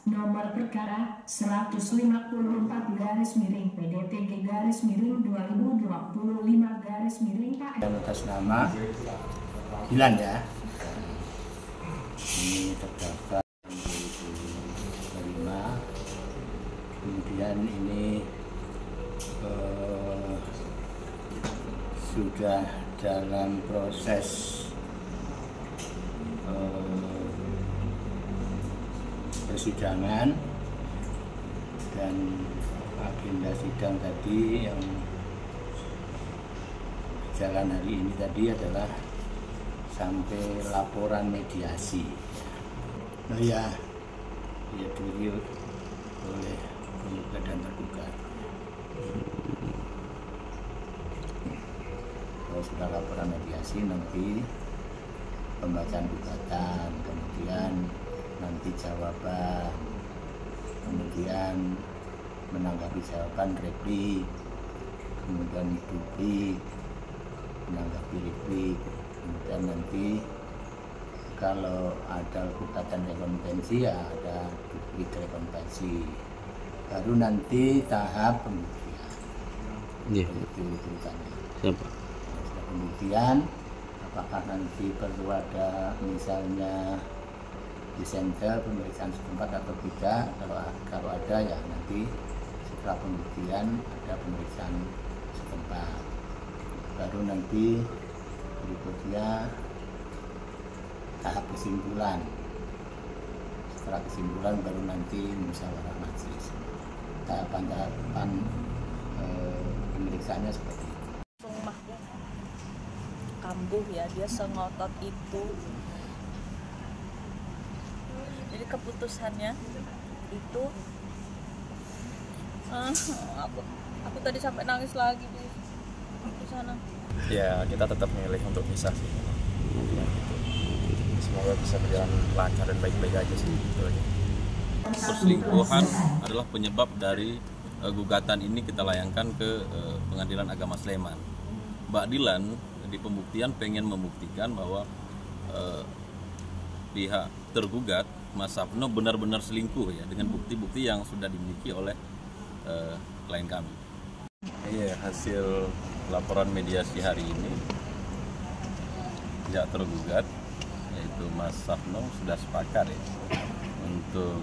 nomor perkara 154-PDTG-2025-Pak. Atas nama Dilan ya. Ini terdaftar 2005. Kemudian ini sudah dalam proses persidangan, dan agenda sidang tadi yang jalan hari ini tadi adalah sampai laporan mediasi. Oh ya, diri oleh penggugat dan tergugat. Kalau sudah laporan mediasi, nanti pembacaan gugatan, kemudian nanti jawaban, kemudian menanggapi jawaban replik, kemudian duplik, menanggapi replik, kemudian nanti kalau ada gugatan rekompensi ya ada duplik rekompensi, baru nanti tahap pembuktian. Itu urutannya. Setelah pembuktian, apakah nanti perlu ada misalnya dissenting pemeriksaan setempat atau tidak? Kalau ada ya nanti setelah pembuktian ada pemeriksaan setempat, baru nanti berikutnya tahap kesimpulan. Setelah kesimpulan baru nanti musyawarah majelis. Tahapan-tahapan pemeriksaannya seperti itu. Kambuh ya, dia sengotot itu. Jadi keputusannya itu aku tadi sampai nangis lagi di sana. Ya, kita tetap milih untuk pisah sih. Ya, gitu. Semoga bisa berjalan lancar dan baik-baik aja sih. Gitu aja. Perselingkuhan adalah penyebab dari gugatan ini kita layangkan ke Pengadilan Agama Sleman. Mbak Dilan di pembuktian pengen membuktikan bahwa pihak tergugat Mas Sapno benar-benar selingkuh ya, dengan bukti-bukti yang sudah dimiliki oleh klien kami. Iya, hasil laporan mediasi hari ini pihak tergugat yaitu Mas Sapno sudah sepakat ya untuk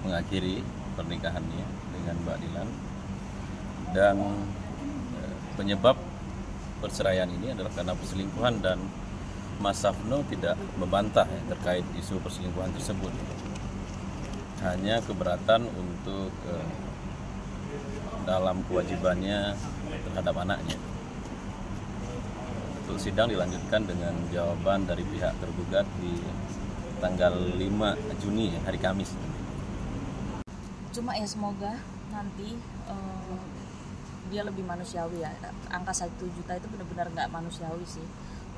mengakhiri pernikahannya dengan Mbak Dilan, dan penyebab perceraian ini adalah karena perselingkuhan, dan Mas Sapno tidak membantah ya, terkait isu perselingkuhan tersebut. Hanya keberatan untuk dalam kewajibannya terhadap anaknya. Untuk sidang dilanjutkan dengan jawaban dari pihak tergugat di tanggal 5 Juni hari Kamis. Cuma ya semoga nanti dia lebih manusiawi ya. Angka 1 juta itu benar-benar nggak manusiawi sih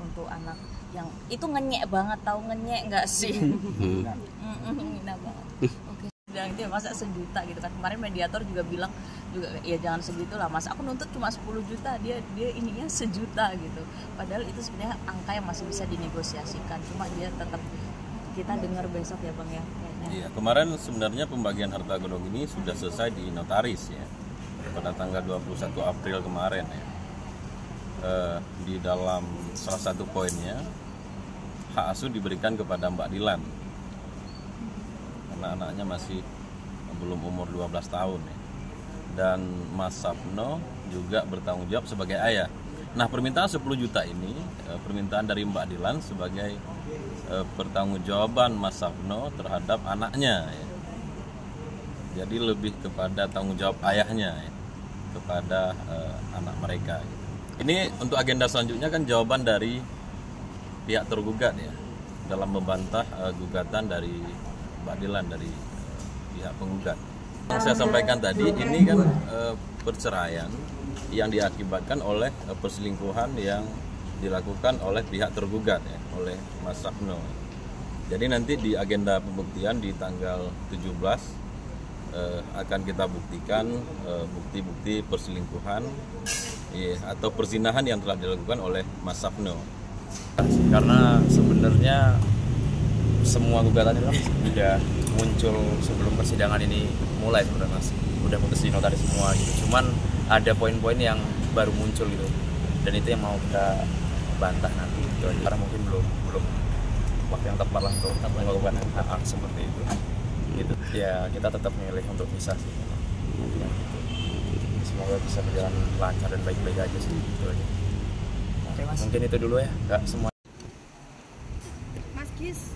untuk anak yang itu ngenyek banget, tahu ngenyek nggak sih? Ngina banget. Oke, dan itu masa 1 juta gitu kan. Kemarin mediator juga bilang juga ya jangan segitu lah Mas, aku nuntut cuma 10 juta, dia ininya 1 juta gitu. Padahal itu sebenarnya angka yang masih bisa dinegosiasikan, cuma dia tetap, kita dengar besok ya Bang ya. Iya, kemarin sebenarnya pembagian harta gondong ini sudah selesai di notaris ya pada tanggal 21 April kemarin ya. Di dalam salah satu poinnya hak asuh diberikan kepada Mbak Dilan karena anaknya masih belum umur 12 tahun ya. Dan Mas Sapno juga bertanggung jawab sebagai ayah. Nah, permintaan 10 juta ini permintaan dari Mbak Dilan sebagai pertanggungjawaban Mas Sapno terhadap anaknya ya. Jadi lebih kepada tanggung jawab ayahnya ya, kepada anak mereka ya. Ini untuk agenda selanjutnya kan jawaban dari pihak tergugat ya dalam membantah gugatan dari Mbak Dilan dari pihak penggugat. Yang saya sampaikan tadi ini kan perceraian yang diakibatkan oleh perselingkuhan yang dilakukan oleh pihak tergugat ya, oleh Mas Sapno. Jadi nanti di agenda pembuktian di tanggal 17 akan kita buktikan bukti-bukti perselingkuhan ya, atau perzinahan yang telah dilakukan oleh Mas Sapno. Karena sebenarnya semua gugatan itu kan udah muncul sebelum persidangan ini mulai sebenarnya Mas. Udah putus di notaris semua gitu. Cuman ada poin-poin yang baru muncul gitu. Dan itu yang mau kita bantah nanti gitu aja. Karena mungkin belum waktu yang tepat lah untuk melakukan hak seperti itu. Gitu. Ya kita tetap memilih untuk pisah sih. Ya, gitu. Semoga bisa berjalan lancar dan baik-baik aja sih gitu aja. Oke, Mas. Mungkin itu dulu ya, nggak semua. Mas Gis,